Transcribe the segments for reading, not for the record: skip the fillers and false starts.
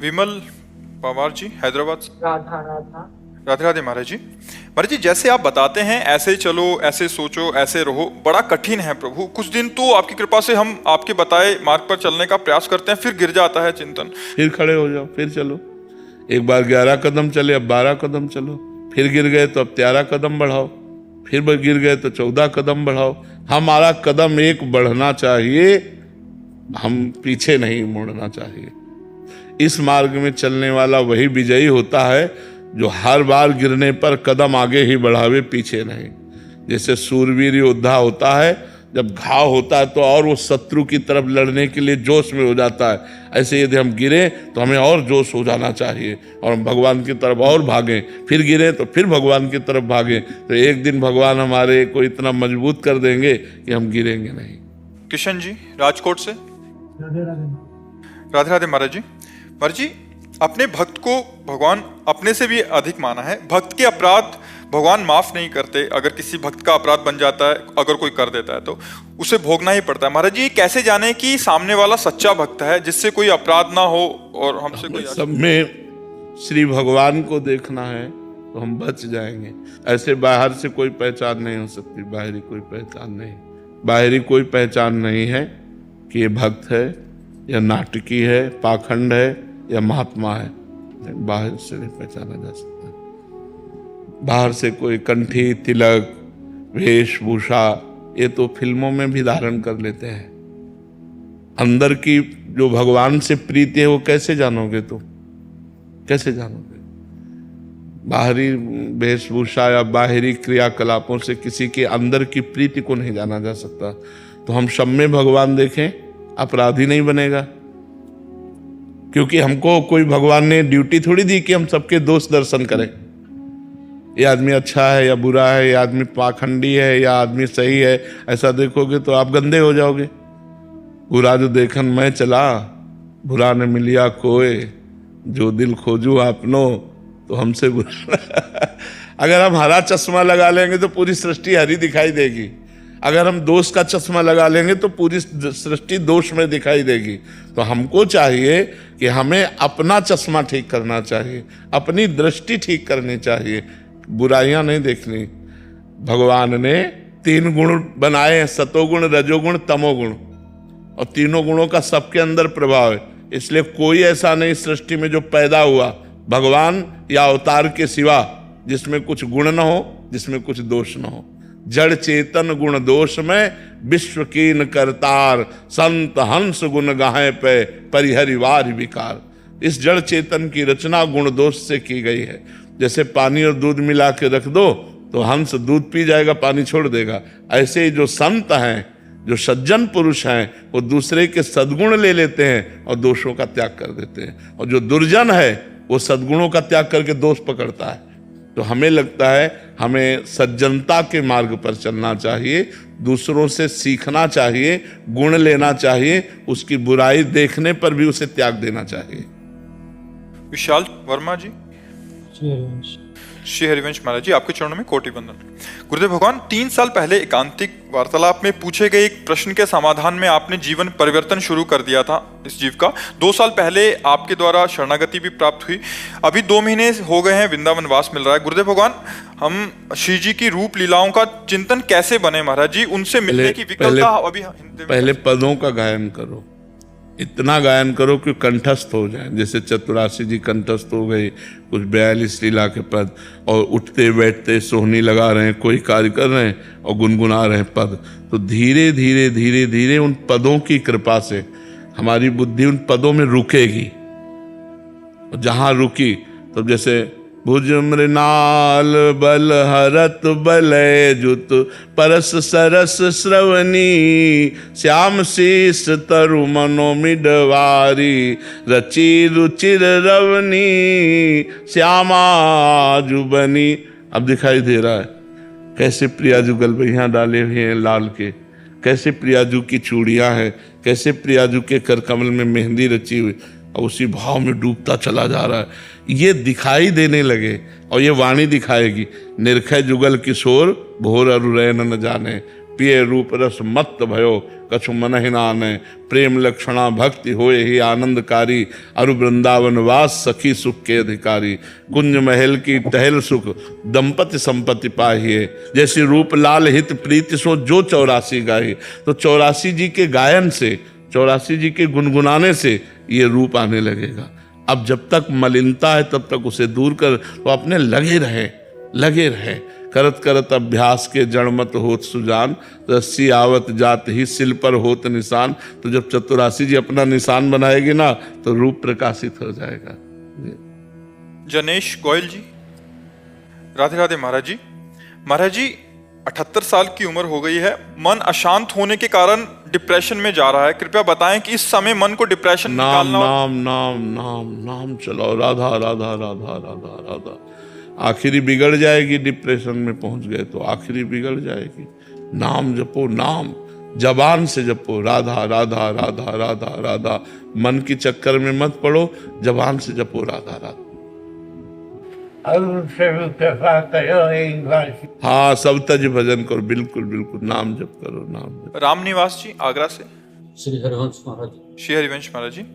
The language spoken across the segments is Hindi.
विमल पवार जी, हैदराबाद से। राधा राधा। राधे राधे महाराज जी। महाराज जी, जैसे आप बताते हैं ऐसे चलो, ऐसे सोचो, ऐसे रहो, बड़ा कठिन है प्रभु। कुछ दिन तो आपकी कृपा से हम आपके बताए मार्ग पर चलने का प्रयास करते हैं, फिर गिर जाता है चिंतन। फिर खड़े हो जाओ, फिर चलो। एक बार 11 कदम चले, अब 12 कदम चलो। फिर गिर गए तो अब 13 कदम बढ़ाओ। फिर गिर गए तो 14 कदम बढ़ाओ। हमारा कदम एक बढ़ना चाहिए, हम पीछे नहीं मुड़ना चाहिए। इस मार्ग में चलने वाला वही विजयी होता है जो हर बार गिरने पर कदम आगे ही बढ़ावे, पीछे नहीं। जैसे सूरवीर योद्धा होता है, जब घाव होता है तो और वो शत्रु की तरफ लड़ने के लिए जोश में हो जाता है। ऐसे यदि हम गिरे तो हमें और जोश हो जाना चाहिए और हम भगवान की तरफ और भागें। फिर गिरे तो फिर भगवान की तरफ भागें, तो एक दिन भगवान हमारे को इतना मजबूत कर देंगे कि हम गिरेंगे नहीं। किशन जी, राजकोट से। राधे राधे। राधे राधे महाराज जी। महाराज जी, अपने भक्त को भगवान अपने से भी अधिक माना है। भक्त के अपराध भगवान माफ नहीं करते। अगर किसी भक्त का अपराध बन जाता है, अगर कोई कर देता है तो उसे भोगना ही पड़ता है। महाराज जी, कैसे जाने कि सामने वाला सच्चा भक्त है जिससे कोई अपराध ना हो और हमसे कोई सब में श्री भगवान को देखना है तो हम बच जाएंगे। ऐसे बाहर से कोई पहचान नहीं हो सकती, बाहरी कोई पहचान नहीं। बाहरी कोई पहचान नहीं है कि ये भक्त है या नाटकी है, पाखंड है या महात्मा है। बाहर से नहीं पहचाना जा सकता। बाहर से कोई कंठी, तिलक, वेशभूषा, ये तो फिल्मों में भी धारण कर लेते हैं। अंदर की जो भगवान से प्रीति है वो कैसे जानोगे तुम? कैसे जानोगे? बाहरी वेशभूषा या बाहरी क्रियाकलापों से किसी के अंदर की प्रीति को नहीं जाना जा सकता। तो हम सब में भगवान देखें, अपराधी नहीं बनेगा। क्योंकि हमको कोई भगवान ने ड्यूटी थोड़ी दी कि हम सबके दोष दर्शन करें। ये आदमी अच्छा है या बुरा है, ये आदमी पाखंडी है या आदमी सही है, ऐसा देखोगे तो आप गंदे हो जाओगे। बुरा जो देखन मैं चला, बुरा न मिलिया कोई, जो दिल खोजू आपनो तो हमसे बुरा। अगर हम हरा चश्मा लगा लेंगे तो पूरी सृष्टि हरी दिखाई देगी। अगर हम दोष का चश्मा लगा लेंगे तो पूरी सृष्टि दोष में दिखाई देगी। तो हमको चाहिए कि हमें अपना चश्मा ठीक करना चाहिए, अपनी दृष्टि ठीक करनी चाहिए, बुराइयां नहीं देखनी। भगवान ने 3 गुण बनाए हैं, सतोगुण, रजोगुण, तमोगुण, और तीनों गुणों का सबके अंदर प्रभाव है। इसलिए कोई ऐसा नहीं सृष्टि में जो पैदा हुआ भगवान या अवतार के सिवा जिसमें कुछ गुण न हो, जिसमें कुछ दोष न हो। जड़ चेतन गुण दोष में विश्व कीन करतार, संत हंस गुण गाहे पे परिहरिवार विकार। इस जड़ चेतन की रचना गुण दोष से की गई है। जैसे पानी और दूध मिला के रख दो तो हंस दूध पी जाएगा, पानी छोड़ देगा। ऐसे ही जो संत हैं, जो सज्जन पुरुष हैं, वो दूसरे के सद्गुण ले लेते हैं और दोषों का त्याग कर देते हैं। और जो दुर्जन है वो सद्गुणों का त्याग करके दोष पकड़ता है। तो हमें लगता है हमें सज्जनता के मार्ग पर चलना चाहिए, दूसरों से सीखना चाहिए, गुण लेना चाहिए, उसकी बुराई देखने पर भी उसे त्याग देना चाहिए। विशाल वर्मा जी। श्री श्री हरिवंश महाराज जी, आपके चरणों में कोटि वंदन। गुरुदेव भगवान, 3 साल पहले एकांतिक वार्तालाप में पूछे गए एक प्रश्न के समाधान में आपने जीवन परिवर्तन शुरू कर दिया था इस जीव का। 2 साल पहले आपके द्वारा शरणागति भी प्राप्त हुई। अभी 2 महीने हो गए हैं, वृंदावन वास मिल रहा है। गुरुदेव भगवान, हम श्री जी की रूप लीलाओं का चिंतन कैसे बने महाराज जी? उनसे मिलने की विकलता अभी पहले पदों का गायन करो, इतना गायन करो कि कंठस्थ हो जाए। जैसे चतुरासी जी कंठस्थ हो गई, कुछ 42 लीला के पद, और उठते बैठते सोहनी लगा रहे हैं, कोई कार्य कर रहे हैं और गुनगुना रहे हैं पद। तो धीरे धीरे धीरे धीरे उन पदों की कृपा से हमारी बुद्धि उन पदों में रुकेगी। और जहां रुकी तो जैसे भुज मृणाल बल हरत बलय जुत परस सरस श्रवणी, श्याम शीस तरु मनोमिडवारी, रचि रुचिर रवनी, श्यामा जुबनी। अब दिखाई दे रहा है कैसे प्रियाजू गलबैया डाले हुए हैं लाल के, कैसे प्रियाजू की चूड़ियां हैं, कैसे प्रियाजू के कर कमल में मेहंदी रची हुई, और उसी भाव में डूबता चला जा रहा है। ये दिखाई देने लगे और ये वाणी दिखाएगी। निरखै जुगल किशोर भोर अरु रैन न जाने, पिए रूप रस मत भयो, कछु मन ही नाने, प्रेम लक्षणा भक्ति होए ही आनंदकारी, अरु वृंदावन वास सखी सुख के अधिकारी, कुंज महल की टहल सुख दंपति संपत्ति पाहिए, जैसी रूप लाल हित प्रीति सो जो 84 गाई। तो 84 जी के गायन से, 84 जी के गुनगुनाने से ये रूप आने लगेगा। अब जब तक मलिनता है तब तक उसे दूर कर, तो अपने लगे रहे करत करत अभ्यास के जड़मत होत सुजान, रस्सी आवत जात ही सिल पर होत निशान। तो जब 84 जी अपना निशान बनाएगी ना तो रूप प्रकाशित हो जाएगा। जनेश गोयल जी, राधे राधे महाराज जी। महाराज जी 78 साल की उम्र हो गई है, मन अशांत होने के कारण डिप्रेशन में जा रहा है, कृपया बताएं कि इस समय मन को डिप्रेशन नाम निकालना नाम नाम नाम नाम चलाओ, राधा राधा राधा राधा राधा। आखिरी बिगड़ जाएगी, डिप्रेशन में पहुंच गए तो आखिरी बिगड़ जाएगी। नाम जपो, नाम जबान से जपो, राधा राधा राधा राधा राधा। मन की चक्कर में मत पड़ो, जबान से जपो राधा राधा। हाँ, सब तज भजन करो, बिल्कुल बिल्कुल नाम जप करो, नाम जप। राम निवास जी आगरा से, श्री हरिवंश महाराज। श्री हरिवंश महाराज जी।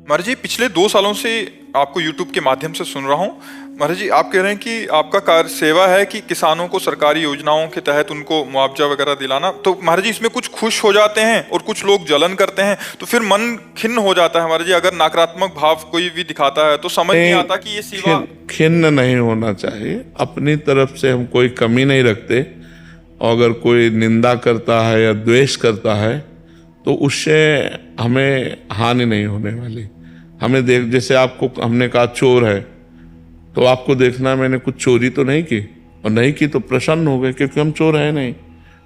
महाराज जी पिछले 2 सालों से आपको YouTube के माध्यम से सुन रहा हूँ। महाराज जी आप कह रहे हैं कि आपका कार्य सेवा है कि किसानों को सरकारी योजनाओं के तहत उनको मुआवजा वगैरह दिलाना। तो महाराज जी इसमें कुछ खुश हो जाते हैं और कुछ लोग जलन करते हैं, तो फिर मन खिन्न हो जाता है। महाराज जी अगर नकारात्मक भाव कोई भी दिखाता है तो समझ नहीं आता कि ये सेवा। खिन्न नहीं होना चाहिए, अपनी तरफ से हम कोई कमी नहीं रखते। और अगर कोई निंदा करता है या द्वेष करता है तो उससे हमें हानि नहीं होने वाली। हमें जैसे आपको हमने कहा चोर है, तो आपको देखना मैंने कुछ चोरी तो नहीं की, और नहीं की तो प्रसन्न हो गए क्योंकि हम चोर है नहीं।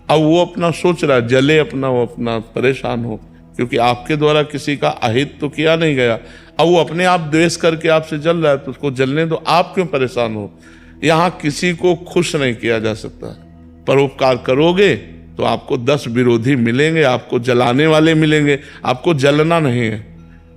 अब वो अपना सोच रहा जले अपना, वो अपना परेशान हो क्योंकि आपके द्वारा किसी का अहित तो किया नहीं गया। अब वो अपने आप द्वेष करके आपसे जल रहा है तो उसको जलने दो, आप क्यों परेशान हो। यहाँ किसी को खुश नहीं किया जा सकता। परोपकार करोगे तो आपको 10 विरोधी मिलेंगे, आपको जलाने वाले मिलेंगे, आपको जलना नहीं है।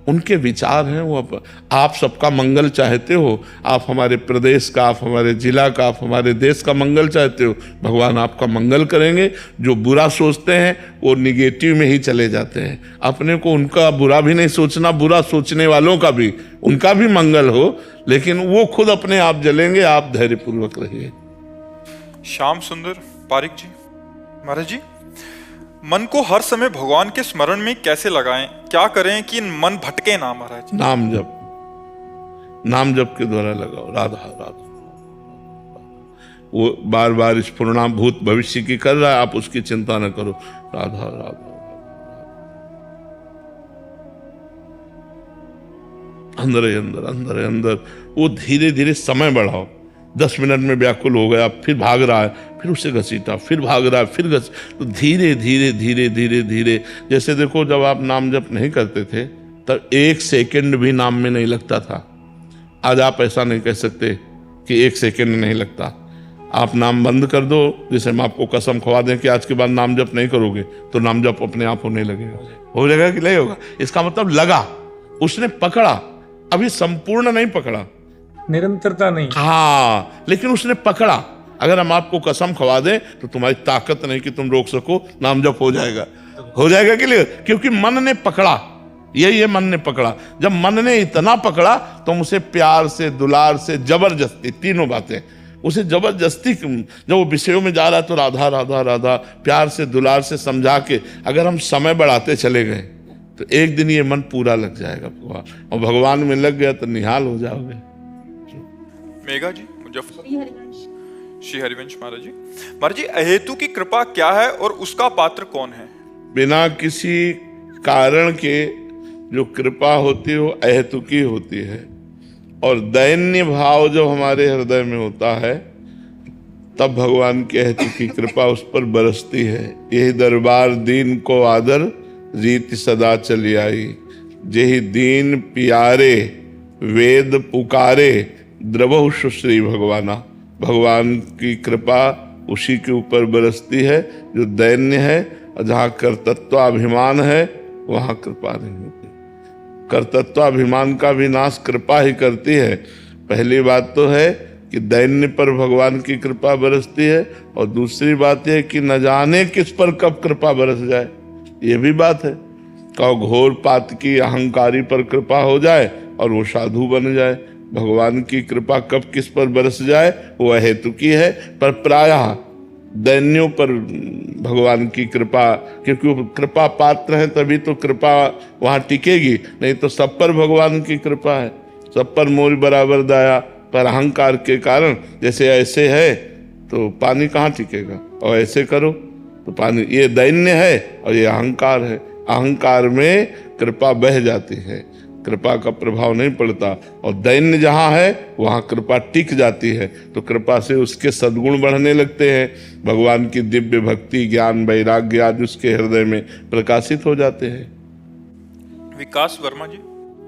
उनके विचार हैं, वो आप सबका मंगल चाहते हो, आप हमारे प्रदेश का, आप हमारे जिला का, आप हमारे देश का मंगल चाहते हो, भगवान आपका मंगल करेंगे। जो बुरा सोचते हैं वो निगेटिव में ही चले जाते हैं। अपने को उनका बुरा भी नहीं सोचना, बुरा सोचने वालों का भी, उनका भी मंगल हो, लेकिन वो खुद अपने आप जलेंगे। आप धैर्यपूर्वक रहिए। श्याम सुंदर पारिक जी, महाराज जी मन को हर समय भगवान के स्मरण में कैसे लगाएं, क्या करें कि मन भटके ना। महाराज नाम जप, नाम जप के द्वारा लगाओ, राधा राधा। वो बार बार स्फुरना भूत भविष्य की कर रहा है, आप उसकी चिंता न करो, राधा राधा। अंदर अंदर अंदर अंदर वो धीरे धीरे समय बढ़ाओ। 10 मिनट में व्याकुल हो गया, फिर भाग रहा है, फिर उसे घसीटा, फिर भाग रहा है, फिर तो धीरे धीरे धीरे धीरे धीरे। जैसे देखो जब आप नाम जप नहीं करते थे तब 1 सेकंड भी नाम में नहीं लगता था। आज आप ऐसा नहीं कह सकते कि 1 सेकंड नहीं लगता। आप नाम बंद कर दो, जैसे हम आपको कसम खवा दें कि आज के बाद नाम जप नहीं करोगे तो नाम जप अपने आप होने लगेगा। हो जाएगा कि नहीं होगा? इसका मतलब लगा, उसने पकड़ा, अभी संपूर्ण नहीं पकड़ा, निरंतरता नहीं। हाँ, लेकिन उसने पकड़ा। अगर हम आपको कसम खवा दें तो तुम्हारी ताकत नहीं कि तुम रोक सको, नाम जप हो जाएगा। हो जाएगा कि नहीं? क्योंकि मन ने पकड़ा, यही मन ने पकड़ा। जब मन ने इतना पकड़ा तो उसे प्यार से, दुलार से, जबरदस्ती, तीनों बातें उसे जबरदस्ती, जब वो विषयों में जा रहा है तो राधा राधा राधा, प्यार से, दुलार से समझा के अगर हम समय बढ़ाते चले गए तो एक दिन ये मन पूरा लग जाएगा भगवान, और भगवान में लग गया तो निहाल हो जाओगे। मेघा जी मुजफ्फर, श्री हरिवंश महाराज जी। महाराज जी अहेतु की कृपा क्या है और उसका पात्र कौन है? बिना किसी कारण के जो कृपा होती है वो अहेतुकी होती है, और दैन्य भाव जब हमारे हृदय में होता है तब भगवान की अहेतुकी कृपा उस पर बरसती है। यही दरबार दीन को आदर, रीति सदा चली आई। जेहि दीन पियारे, वेद पुकारे, द्रवहु सुश्री भगवाना। भगवान की कृपा उसी के ऊपर बरसती है जो दैन्य है, और जहाँ कर्तत्वाभिमान है वहाँ कृपा नहीं होती। कर्तत्वाभिमान का विनाश कृपा ही करती है। पहली बात तो है कि दैन्य पर भगवान की कृपा बरसती है, और दूसरी बात यह कि न जाने किस पर कब कृपा बरस जाए, ये भी बात है। कहो घोर पात की अहंकारी पर कृपा हो जाए और वो साधु बन जाए। भगवान की कृपा कब किस पर बरस जाए वह हेतु की है, पर प्रायः दैन्यों पर भगवान की कृपा, क्योंकि वो कृपा पात्र है तभी तो कृपा वहां टिकेगी, नहीं तो सब पर भगवान की कृपा है। सब पर मोर बराबर दया, पर अहंकार के कारण जैसे ऐसे है तो पानी कहाँ टिकेगा, और ऐसे करो तो पानी, ये दैन्य है और ये अहंकार है। अहंकार में कृपा बह जाती है, कृपा का प्रभाव नहीं पड़ता, और दैन्य जहाँ है वहाँ कृपा टिक जाती है, तो कृपा से उसके सद्गुण बढ़ने लगते हैं। भगवान की दिव्य भक्ति, ज्ञान, वैराग्य आदि उसके हृदय में प्रकाशित हो जाते हैं। विकास वर्मा जी।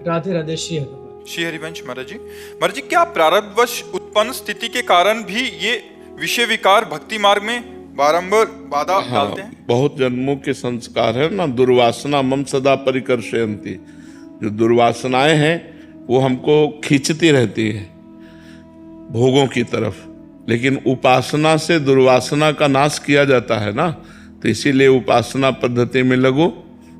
राधे राधे श्री हरिवंश महाराज जी, क्या प्रारब्धवश उत्पन्न स्थिति के कारण भी ये विषय विकार भक्ति मार्ग में बारंबार बाधा डालते हैं? बहुत जन्मों के संस्कार है ना, दुर्वासना मम सदा परिकर्षयन्ति। जो दुर्वासनाएं हैं वो हमको खींचती रहती हैं भोगों की तरफ, लेकिन उपासना से दुर्वासना का नाश किया जाता है ना। तो इसीलिए उपासना पद्धति में लगो,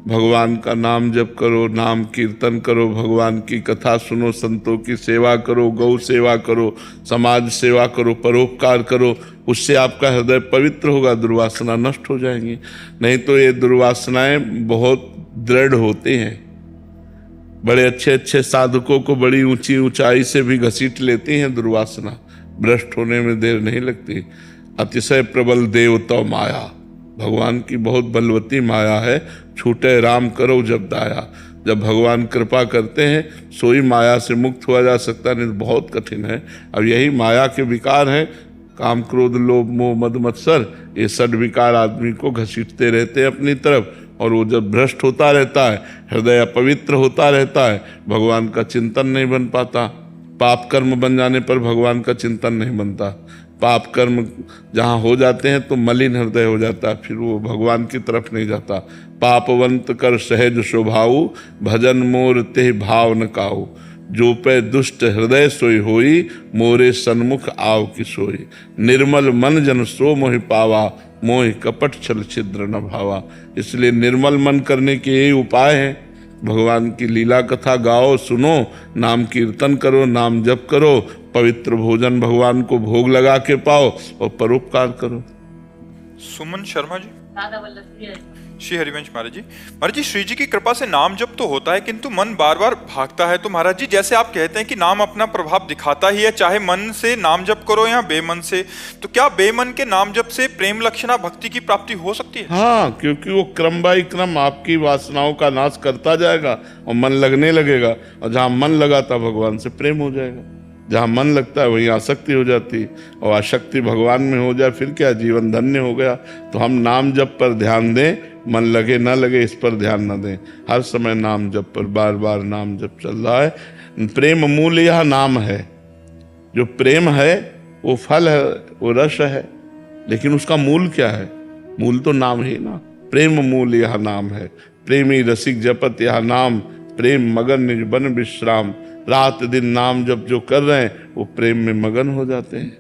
भगवान का नाम जप करो, नाम कीर्तन करो, भगवान की कथा सुनो, संतों की सेवा करो, गौ सेवा करो, समाज सेवा करो, परोपकार करो, उससे आपका हृदय पवित्र होगा, दुर्वासना नष्ट हो जाएंगी। नहीं तो ये दुर्वासनाएं बहुत दृढ़ होती हैं, बड़े अच्छे अच्छे साधकों को बड़ी ऊंची ऊंचाई से भी घसीट लेती हैं दुर्वासना, भ्रष्ट होने में देर नहीं लगती। अतिशय प्रबल देवता माया, भगवान की बहुत बलवती माया है, छूटे राम करो जब दाया। जब भगवान कृपा करते हैं सोई माया से मुक्त हुआ जा सकता, नहीं तो बहुत कठिन है। अब यही माया के विकार हैं, काम क्रोध लोभ मोह मद मत्सर, ये षड विकार आदमी को घसीटते रहते हैं अपनी तरफ, और वो जब भ्रष्ट होता रहता है, हृदय अपवित्र होता रहता है, भगवान का चिंतन नहीं बन पाता। पाप कर्म बन जाने पर भगवान का चिंतन नहीं बनता। पाप कर्म जहाँ हो जाते हैं तो मलिन हृदय हो जाता है, फिर वो भगवान की तरफ नहीं जाता। पापवंत कर सहज स्वभाव, भजन मोर ते भाव न काऊ। जो पे दुष्ट हृदय सोई होई, मोरे सन्मुख आव की सोई। निर्मल मन जन सो मोहि पावा, मोहि कपट छल छिद्र न भावा। इसलिए निर्मल मन करने के यही उपाय हैं। भगवान की लीला कथा गाओ, सुनो, नाम कीर्तन करो, नाम जप करो, पवित्र भोजन भगवान को भोग लगा के पाओ, और परोपकार करो। सुमन शर्मा जी। श्री हरिवंश महाराज जी, श्री जी की कृपा से नाम जप तो होता है किंतु मन बार बार भागता है। तो महाराज जी, जैसे आप कहते हैं कि नाम अपना प्रभाव दिखाता ही है, चाहे मन से नाम जप करो या बेमन से, तो क्या बेमन के नाम जप से प्रेम लक्षणा भक्ति की प्राप्ति हो सकती है? हाँ, क्योंकि वो क्रम बाई क्रम आपकी वासनाओं का नाश करता जाएगा और मन लगने लगेगा, और जहाँ मन लगाता भगवान से प्रेम हो जाएगा। जहाँ मन लगता है वहीं आसक्ति हो जाती, और आसक्ति भगवान में हो जाए फिर क्या, जीवन धन्य हो गया। तो हम नाम जप पर ध्यान दें, मन लगे ना लगे इस पर ध्यान न दें, हर समय नाम जप पर, बार बार नाम जप चल रहा है। प्रेम मूल यह नाम है। जो प्रेम है वो फल है, वो रस है, लेकिन उसका मूल क्या है? मूल तो नाम ही ना। प्रेम मूल यह नाम है, प्रेमी रसिक जपत यह नाम, प्रेम मगन निज बन विश्राम। रात दिन नाम जप जो कर रहे हैं वो प्रेम में मगन हो जाते हैं।